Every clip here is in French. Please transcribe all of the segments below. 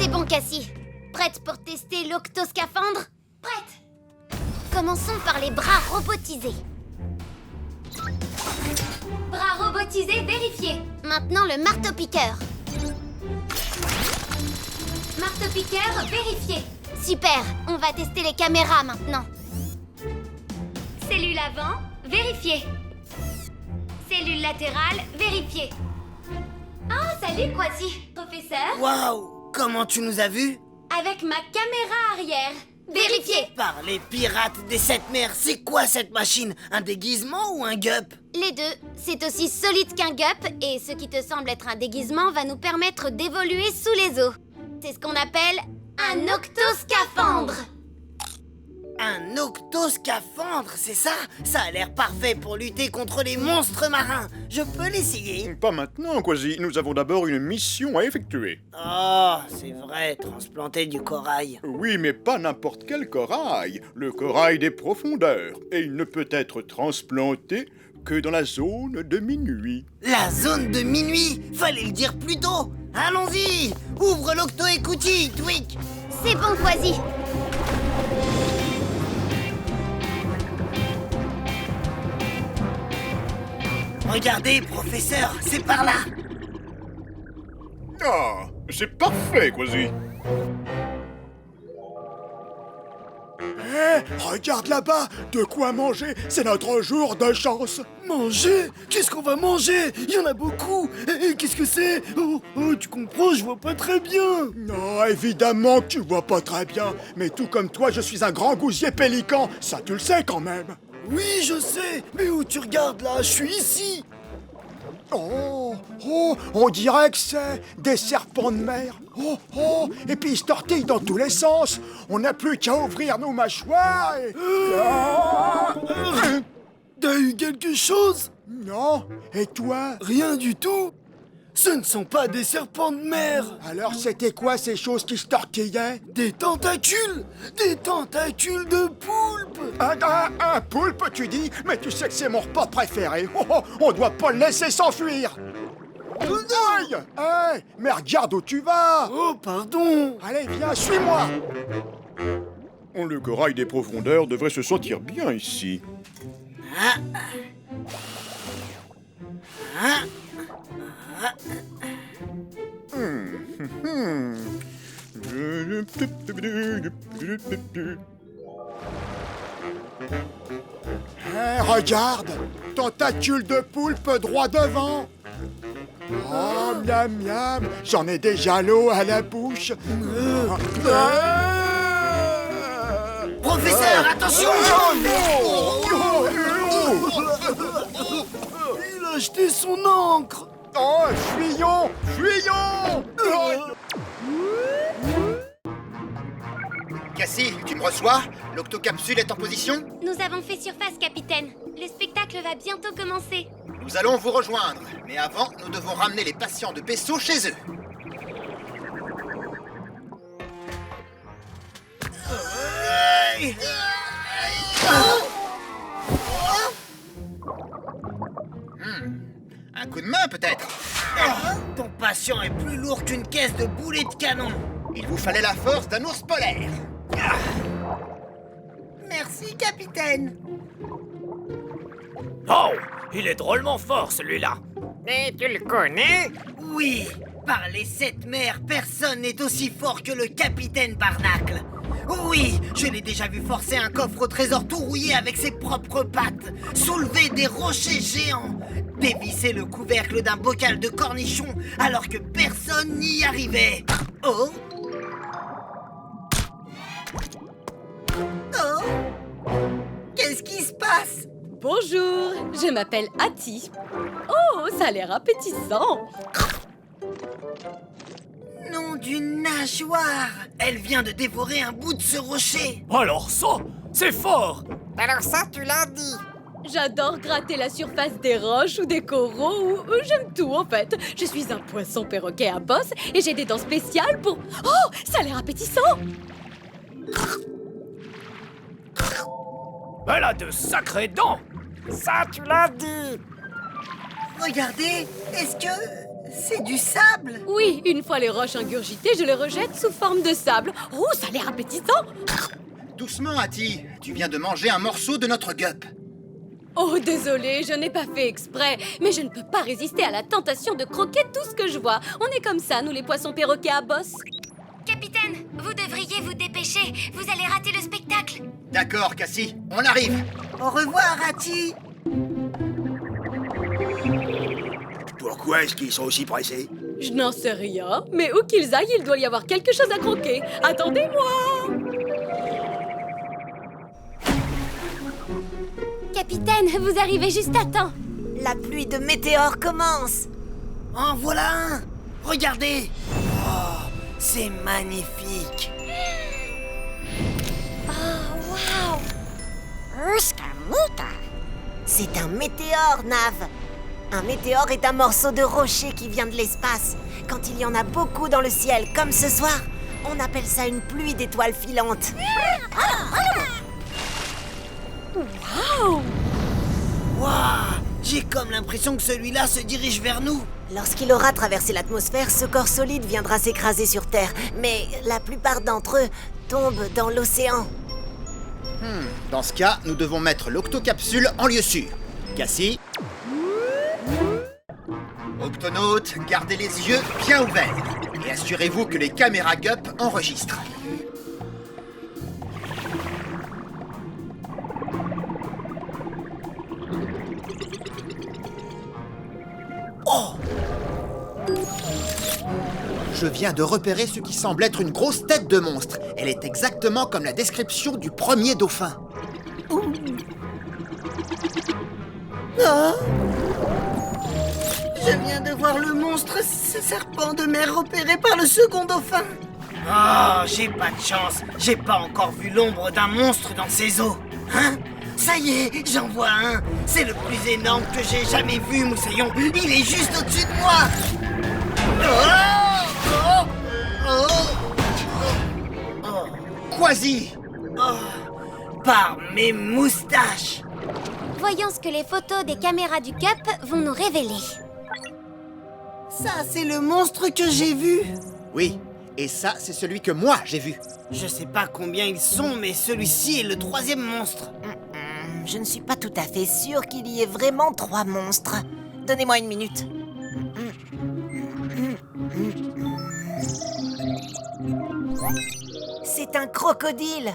C'est bon, Cassie. Prête pour tester l'octoscaphandre? Prête! Commençons par les bras robotisés. Bras robotisés vérifiés. Maintenant le marteau-piqueur. Marteau-piqueur vérifié. Super, on va tester les caméras maintenant. Cellule avant, vérifiée. Cellule latérale, vérifiée. Oh, salut, Kwasi, professeur. Waouh! Comment tu nous as vus? Avec ma caméra arrière, vérifiée. Par les pirates des sept mers, c'est quoi cette machine? Un déguisement ou un gup? Les deux, c'est aussi solide qu'un gup et ce qui te semble être un déguisement va nous permettre d'évoluer sous les eaux. C'est ce qu'on appelle un octoscaphandre. Un octoscaphandre, c'est ça? Ça a l'air parfait pour lutter contre les monstres marins. Je peux l'essayer? Pas maintenant, Kwasi. Nous avons d'abord une mission à effectuer. Oh, c'est vrai, transplanter du corail. Oui, mais pas n'importe quel corail. Le corail des profondeurs. Et il ne peut être transplanté que dans la zone de minuit. La zone de minuit? Fallait le dire plus tôt. Allons-y! Ouvre l'octo-écoutille, Twig! C'est bon, Kwasi. Regardez, professeur, c'est par là. Ah, c'est parfait, Kwasi. Regarde là-bas, de quoi manger, c'est notre jour de chance. Manger? Qu'est-ce qu'on va manger? Il y en a beaucoup. Qu'est-ce que c'est? Oh, tu comprends, je vois pas très bien. Non, évidemment que tu vois pas très bien, mais tout comme toi, je suis un grand gousier pélican, ça tu le sais quand même. Oui, je sais. Mais où tu regardes là? Je suis ici. Oh, on dirait que c'est des serpents de mer. Oh, et puis ils se tortillent dans tous les sens. On n'a plus qu'à ouvrir nos mâchoires et... T'as eu quelque chose? Non, et toi? Rien du tout. Ce ne sont pas des serpents de mer. Alors c'était quoi ces choses qui se tortillaient? Des tentacules. Des tentacules de poulpe. Un poulpe, tu dis? Mais tu sais que c'est mon repas préféré. On doit pas le laisser s'enfuir. Aïe! Hey, mais regarde où tu vas! Oh, pardon. Allez, viens, suis-moi! Le corail des profondeurs devrait se sentir bien ici. Hey, regarde! Tentacule de poulpe droit devant! Oh, miam miam! J'en ai déjà l'eau à la bouche! Professeur, attention! Il a jeté son encre. Oh, fuyons! Fuyons! Cassie, tu me reçois? L'octocapsule est en position? Nous avons fait surface, capitaine. Le spectacle va bientôt commencer. Nous allons vous rejoindre, mais avant, nous devons ramener les patients de Pesso chez eux. Un coup de main, peut-être? Ton patient est plus lourd qu'une caisse de boulets de canon. Il vous fallait la force d'un ours polaire. Merci, capitaine. Oh, il est drôlement fort, celui-là. Et tu le connais? Oui, par les sept mers, personne n'est aussi fort que le capitaine Barnacle. Oui, je l'ai déjà vu forcer un coffre au trésor tout rouillé avec ses propres pattes, soulever des rochers géants, dévisser le couvercle d'un bocal de cornichons alors que personne n'y arrivait. Oh! Oh! Qu'est-ce qui se passe? Bonjour, je m'appelle Hattie. Oh, ça a l'air appétissant. Nom d'une nageoire! Elle vient de dévorer un bout de ce rocher! Alors ça, c'est fort. Alors ça, tu l'as dit. J'adore gratter la surface des roches ou des coraux, ou j'aime tout en fait. Je suis un poisson perroquet à bosse et j'ai des dents spéciales pour... Oh, ça a l'air appétissant. Elle a de sacrées dents. Ça, tu l'as dit. Regardez, est-ce que C'est du sable. Oui, une fois les roches ingurgitées, je les rejette sous forme de sable. Oh, ça a l'air appétissant. Doucement, Hattie. Tu viens de manger un morceau de notre gup. Oh, désolé, je n'ai pas fait exprès. Mais je ne peux pas résister à la tentation de croquer tout ce que je vois. On est comme ça, nous les poissons perroquets à bosse. Capitaine, vous devriez vous dépêcher. Vous allez rater le spectacle. D'accord, Cassie, on arrive. Au revoir, Hattie. Pourquoi est-ce qu'ils sont aussi pressés? Je n'en sais rien, mais où qu'ils aillent, il doit y avoir quelque chose à croquer. Attendez-moi! Capitaine, vous arrivez juste à temps. La pluie de météores commence. En voilà un. Regardez. Oh, c'est magnifique. Oh, waouh! C'est un météore, Nav. Un météore est un morceau de rocher qui vient de l'espace. Quand il y en a beaucoup dans le ciel, comme ce soir, on appelle ça une pluie d'étoiles filantes. Waouh! Waouh! J'ai comme l'impression que celui-là se dirige vers nous. Lorsqu'il aura traversé l'atmosphère, ce corps solide viendra s'écraser sur Terre. Mais la plupart d'entre eux tombent dans l'océan. Dans ce cas, nous devons mettre l'octocapsule en lieu sûr. Cassie. Octonautes, gardez les yeux bien ouverts. Et assurez-vous que les caméras GUP enregistrent. Oh! Je viens de repérer ce qui semble être une grosse tête de monstre. Elle est exactement comme la description du premier dauphin. Ah! Je viens de voir le monstre, ce serpent de mer repéré par le second dauphin. Oh, j'ai pas de chance. J'ai pas encore vu l'ombre d'un monstre dans ces eaux. Hein? Ça y est, j'en vois un. C'est le plus énorme que j'ai jamais vu, Moussaillon. Il est juste au-dessus de moi. Oh! Oh! Oh! Oh! Quasi! Oh! Par mes moustaches. Voyons ce que les photos des caméras du GUP vont nous révéler. Ça, c'est le monstre que j'ai vu. Oui, et ça, c'est celui que moi j'ai vu. Je sais pas combien ils sont, mais celui-ci est le troisième monstre. Je ne suis pas tout à fait sûre qu'il y ait vraiment 3 monstres. Donnez-moi une minute. C'est un crocodile.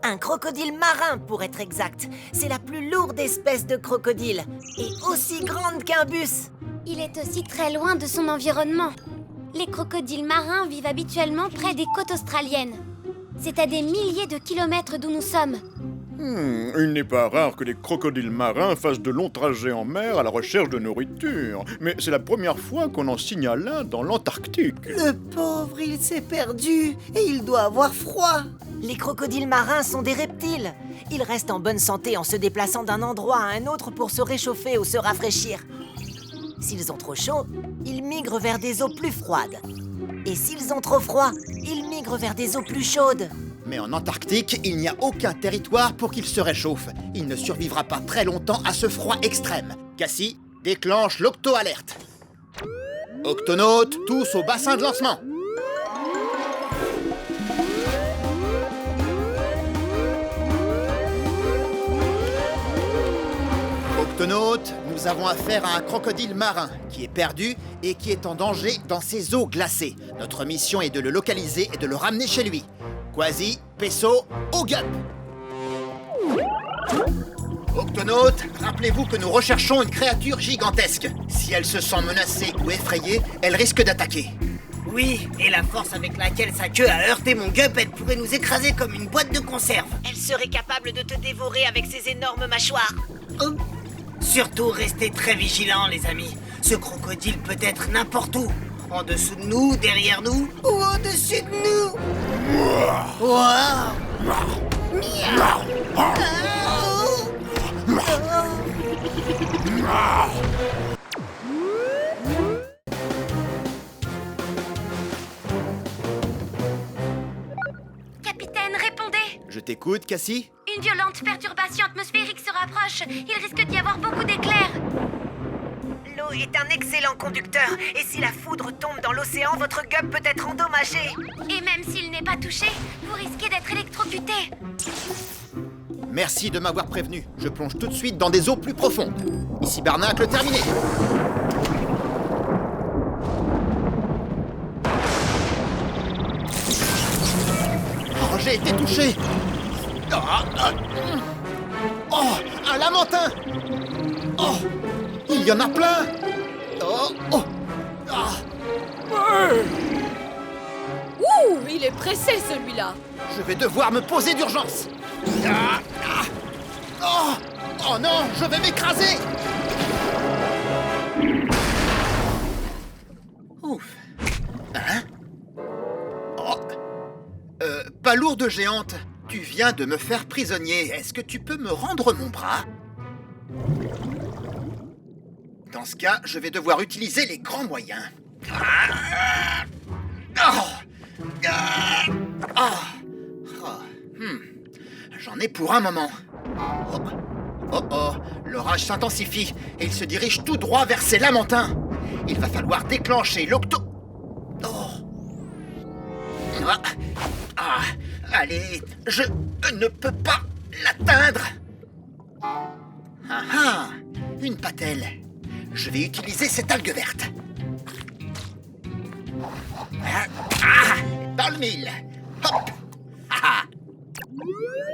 Un crocodile marin, pour être exact. C'est la plus lourde espèce de crocodile. Et aussi grande qu'un bus. Il est aussi très loin de son environnement. Les crocodiles marins vivent habituellement près des côtes australiennes. C'est à des milliers de kilomètres d'où nous sommes. Il n'est pas rare que les crocodiles marins fassent de longs trajets en mer à la recherche de nourriture. Mais c'est la première fois qu'on en signale un dans l'Antarctique. Le pauvre, il s'est perdu et il doit avoir froid. Les crocodiles marins sont des reptiles. Ils restent en bonne santé en se déplaçant d'un endroit à un autre pour se réchauffer ou se rafraîchir. S'ils ont trop chaud, ils migrent vers des eaux plus froides. Et s'ils ont trop froid, ils migrent vers des eaux plus chaudes. Mais en Antarctique, il n'y a aucun territoire pour qu'il se réchauffe. Il ne survivra pas très longtemps à ce froid extrême. Cassie, déclenche l'octo-alerte. Octonautes, tous au bassin de lancement. Octonautes, nous avons affaire à un crocodile marin qui est perdu et qui est en danger dans ces eaux glacées. Notre mission est de le localiser et de le ramener chez lui. Quasi, Pesso, au GUP. Octonautes, rappelez-vous que nous recherchons une créature gigantesque. Si elle se sent menacée ou effrayée, elle risque d'attaquer. Oui, et la force avec laquelle sa queue a heurté mon GUP, elle pourrait nous écraser comme une boîte de conserve. Elle serait capable de te dévorer avec ses énormes mâchoires. Oh. Surtout, restez très vigilants, les amis. Ce crocodile peut être n'importe où. En dessous de nous, derrière nous ou au-dessus de nous. Wow. Miaou. Capitaine, répondez! Je t'écoute, Cassie. Une violente perturbation atmosphérique se rapproche. Il risque d'y avoir beaucoup d'éclairs. L'eau est un excellent conducteur, et si la foudre tombe dans l'océan, votre gup peut être endommagé. Et même s'il n'est pas touché, vous risquez d'être électrocuté. Merci de m'avoir prévenu. Je plonge tout de suite dans des eaux plus profondes. Ici Barnacle, terminé. Oh, j'ai été touché. Oh, un lamentin. Oh, il y en a plein. Oh, oh. Ah. Ouh, il est pressé celui-là. Je vais devoir me poser d'urgence. Ah, ah. Oh, oh non, je vais m'écraser. Ouf. Hein? Oh. Palourde géante, tu viens de me faire prisonnier. Est-ce que tu peux me rendre mon bras? Dans ce cas, je vais devoir utiliser les grands moyens. J'en ai pour un moment. Oh, oh, oh, l'orage s'intensifie et il se dirige tout droit vers ces lamentins. Il va falloir déclencher l'octo... Oh. Allez, je ne peux pas l'atteindre. Une patelle. Je vais utiliser cette algue verte. Dans le mille. Hop.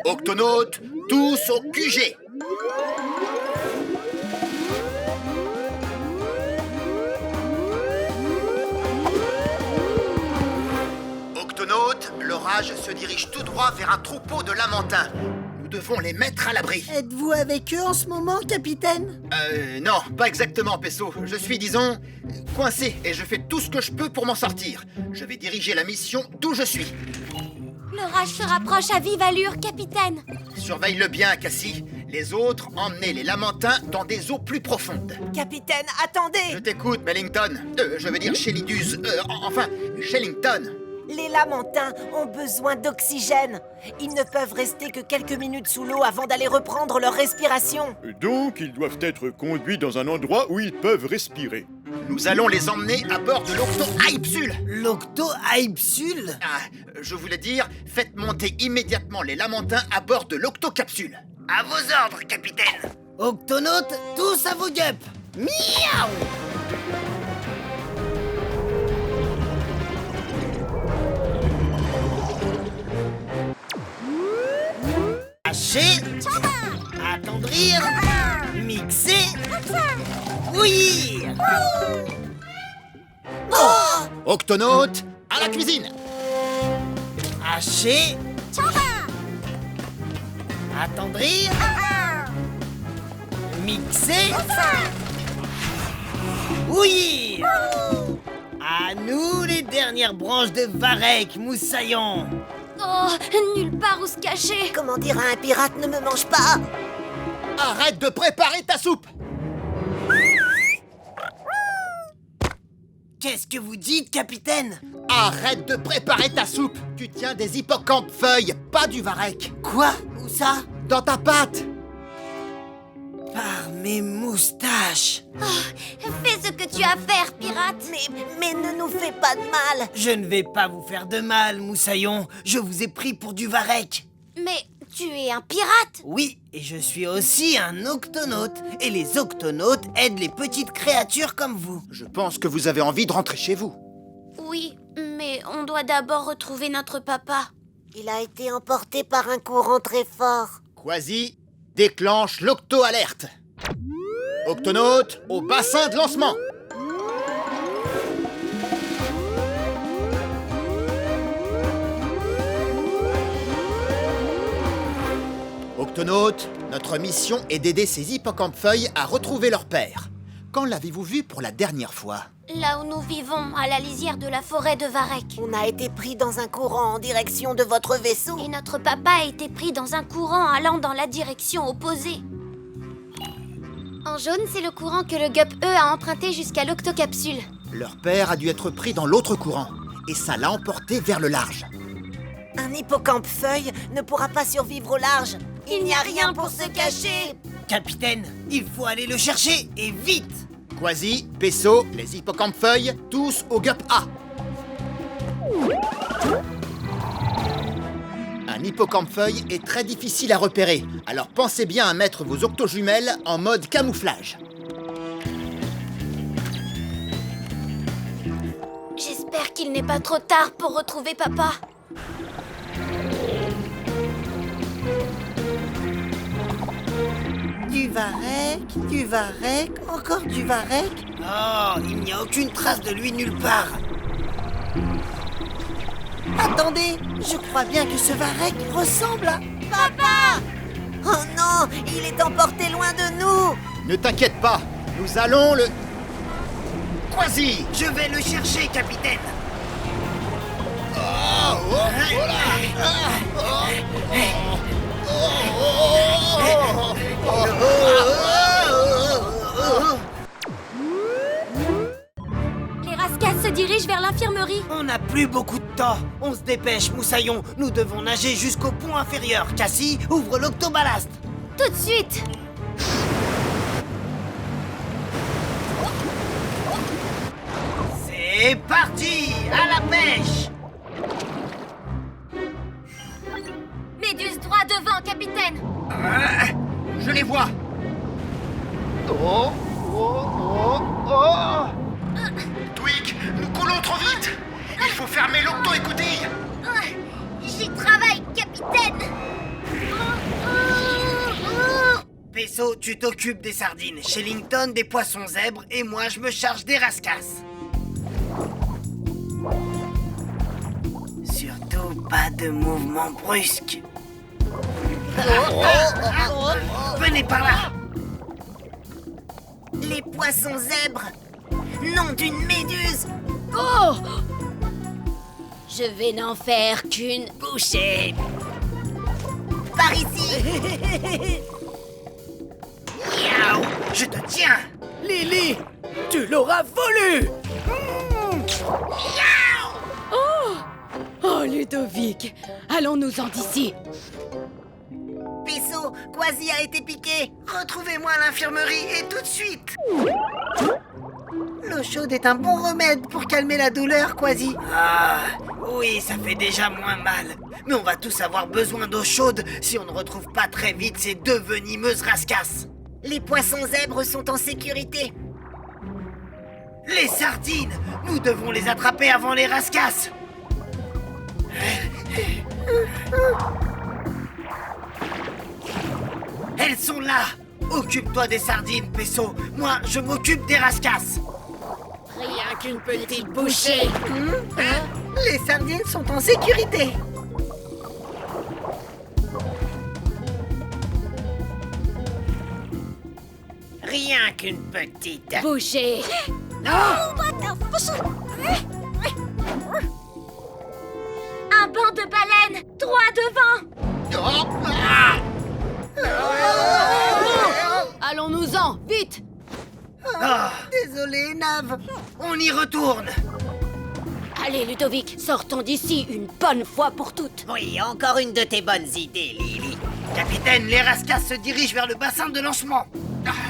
Octonautes, tous au QG. Octonautes, l'orage se dirige tout droit vers un troupeau de lamentins. Nous devons les mettre à l'abri. Êtes-vous avec eux en ce moment, capitaine? Non, pas exactement, Pesso. Je suis, disons, coincé et je fais tout ce que je peux pour m'en sortir. Je vais diriger la mission d'où je suis. L'orage se rapproche à vive allure, capitaine. Surveille-le bien, Cassie. Les autres, emmenez les lamentins dans des eaux plus profondes. Capitaine, attendez! Je t'écoute, Mellington. Je veux dire Shellidus. Enfin, Shellington. Les lamentins ont besoin d'oxygène. Ils ne peuvent rester que quelques minutes sous l'eau avant d'aller reprendre leur respiration. Donc, ils doivent être conduits dans un endroit où ils peuvent respirer. Nous allons les emmener à bord de l'Octo-Hypsule. L'Octo-Hypsule? Je voulais dire, faites monter immédiatement les lamentins à bord de l'Octo-Capsule. À vos ordres, capitaine. Octonautes, tous à vos guêpes. Miaou! Hacher, attendrir, mixer, bouillir. Octonautes, à la cuisine. Hacher, attendrir, mixer, bouillir. À nous les dernières branches de Varek, Moussaillon. Oh, nulle part où se cacher. Comment dire à un pirate ne me mange pas? Arrête de préparer ta soupe. Qu'est-ce que vous dites, capitaine? Arrête de préparer ta soupe. Tu tiens des hippocampes feuilles, pas du varech. Quoi? Où ça? Dans ta pâte. Par mes moustaches. Oh, fais ce que tu as à faire, pirate. Mais ne nous fais pas de mal. Je ne vais pas vous faire de mal, Moussaillon. Je vous ai pris pour du varech. Mais tu es un pirate. Oui, et je suis aussi un octonaute. Et les octonautes aident les petites créatures comme vous. Je pense que vous avez envie de rentrer chez vous. Oui, mais on doit d'abord retrouver notre papa. Il a été emporté par un courant très fort. Quasi, déclenche l'octo-alerte. Octonautes, au bassin de lancement. Octonautes, notre mission est d'aider ces hippocampes-feuilles à retrouver leur père. Quand l'avez-vous vu pour la dernière fois? Là où nous vivons, à la lisière de la forêt de Varek. On a été pris dans un courant en direction de votre vaisseau. Et notre papa a été pris dans un courant allant dans la direction opposée. En jaune, c'est le courant que le Gup E a emprunté jusqu'à l'Octocapsule. Leur père a dû être pris dans l'autre courant, et ça l'a emporté vers le large. Un hippocampe feuille ne pourra pas survivre au large. Il n'y a rien pour se cacher. Capitaine, il faut aller le chercher, et vite. Quasi, Peso, les hippocampes-feuilles, tous au gup A. Un hippocampe-feuille est très difficile à repérer, alors pensez bien à mettre vos octojumelles en mode camouflage. J'espère qu'il n'est pas trop tard pour retrouver papa. Du varech, encore du varech. Oh, il n'y a aucune trace de lui nulle part. Attendez, je crois bien que ce varech ressemble à... Papa! Oh non, il est emporté loin de nous! Ne t'inquiète pas, nous allons le... Quasi! Je vais le chercher, capitaine. Les Rascas se dirigent vers l'infirmerie. On n'a plus beaucoup de temps. On se dépêche, Moussaillon. Nous devons nager jusqu'au pont inférieur. Cassie, ouvre l'octoballast. Tout de suite. C'est parti, à la pêche. Méduse droit devant, capitaine. Je les vois. Twig, nous coulons trop vite. Il faut fermer l'octo-écoutille. J'y travaille, capitaine. Peso, tu t'occupes des sardines, Shellington des poissons zèbres et moi je me charge des rascasses. Surtout pas de mouvement brusque. Venez par là. Les poissons zèbres! Nom d'une méduse! Oh! Je vais n'en faire qu'une bouchée. Par ici! Miaou, je te tiens. Lily, tu l'auras voulu. Oh, Ludovic, allons-nous-en d'ici. Peso, Quasi a été piqué! Retrouvez-moi à l'infirmerie et tout de suite. L'eau chaude est un bon remède pour calmer la douleur, Quasi. Ah, oui, ça fait déjà moins mal. Mais on va tous avoir besoin d'eau chaude si on ne retrouve pas très vite ces deux venimeuses rascasses. Les poissons zèbres sont en sécurité! Les sardines, nous devons les attraper avant les rascasses. Elles sont là. Occupe-toi des sardines, Peso. Moi, je m'occupe des rascasses. Rien qu'une petite bouchée. Les sardines sont en sécurité. Rien qu'une petite. Bouchée. Un banc de baleines, droit devant. Allons-nous-en, vite. Désolé, Nav. On y retourne. Allez, Ludovic, sortons d'ici une bonne fois pour toutes. Oui, encore une de tes bonnes idées, Lily. Capitaine, les rascasses se dirigent vers le bassin de lancement.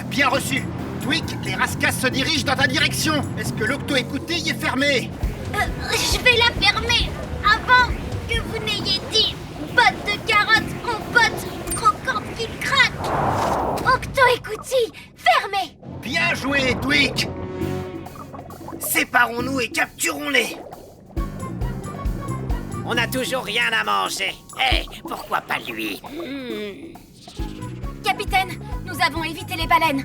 Bien reçu. Twig, les rascasses se dirigent dans ta direction. Est-ce que l'octo-écoutille est fermée? Je vais la fermer avant que vous n'ayez dit botte de carottes en botte croquante qui craque. Octo-écoutille, fermée. Bien joué, Twig. Séparons-nous et capturons-les. On n'a toujours rien à manger. Eh, pourquoi pas lui? Capitaine, nous avons évité les baleines.